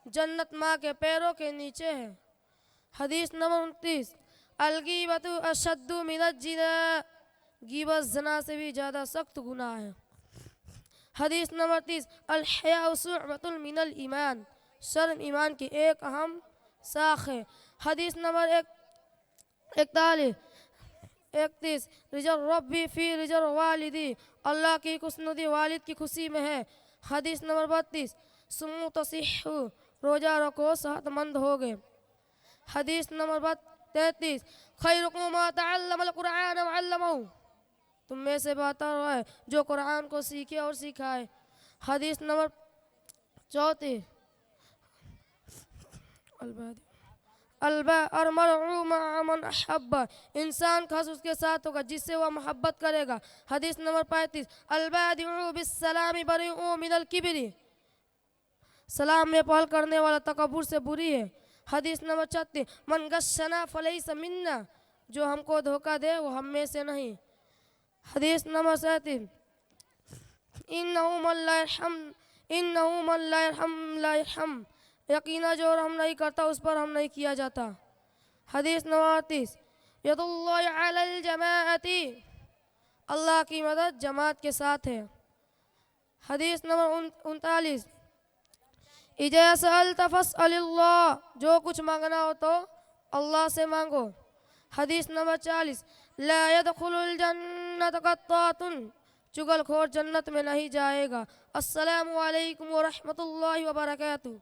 जन्नत माँ के पैरों के नीचे है। हदीस नंबर 29, अलगीबतु अशद्दु मिनज जिना, गीबत ज़ना से भी ज़्यादा सख्त गुनाह है। हदीस नंबर 30, अल हयाउ शुअबतुन मिनल ईमान, शर्म ईमान की एक अहम शाख है। हदीस नंबर 31, रिजल रब्बी फी रिजल वालिदी, अल्लाह की खुशनुदी वालिद की खुशी में है। हदीस नंबर 32, सुमु तसिहु, रोजा रखो सेहतमंद हो गए। हदीस नंबर 33, खैरुकुम मा तअल्लमल कुरआन व अल्लमहु, तुम में से बेहतर है जो कुरान को सीखे और सिखाए। हदीस नंबर 34, और मरऊ मअ मन अहब्बा, इंसान खास उसके साथ होगा जिससे वह मोहब्बत करेगा। हदीस नंबर 35, अलबादिउ बिस्सलामी बरीउ मिनल किब्री, सलाम में पहल करने वाला तकब्बुर से बुरी है। हदीस नंबर 36, मन गश्शना फलैसा मिन्ना, जो हमको धोखा दे वो हम में से नहीं। हदीस नंबर 37, इन्नहु मन ला यरहम, यकीना जो रहम नहीं करता उस पर हम नहीं किया जाता। हदीस नंबर 38, यदुल्लाहि अलल जमाअती, अल्लाह की मदद जमात के साथ है। हदीस नंबर 39, इजा सअल्ता फस्अलिल्लाह, जो कुछ मांगना हो तो अल्लाह से मांगो। हदीस नंबर 40, ला यदखुलुल जन्नत कत्तातुन, चुगलखोर जन्नत में नहीं जाएगा। अस्सलामु अलैकुम व रहमतुल्लाहि व बरकातुहू।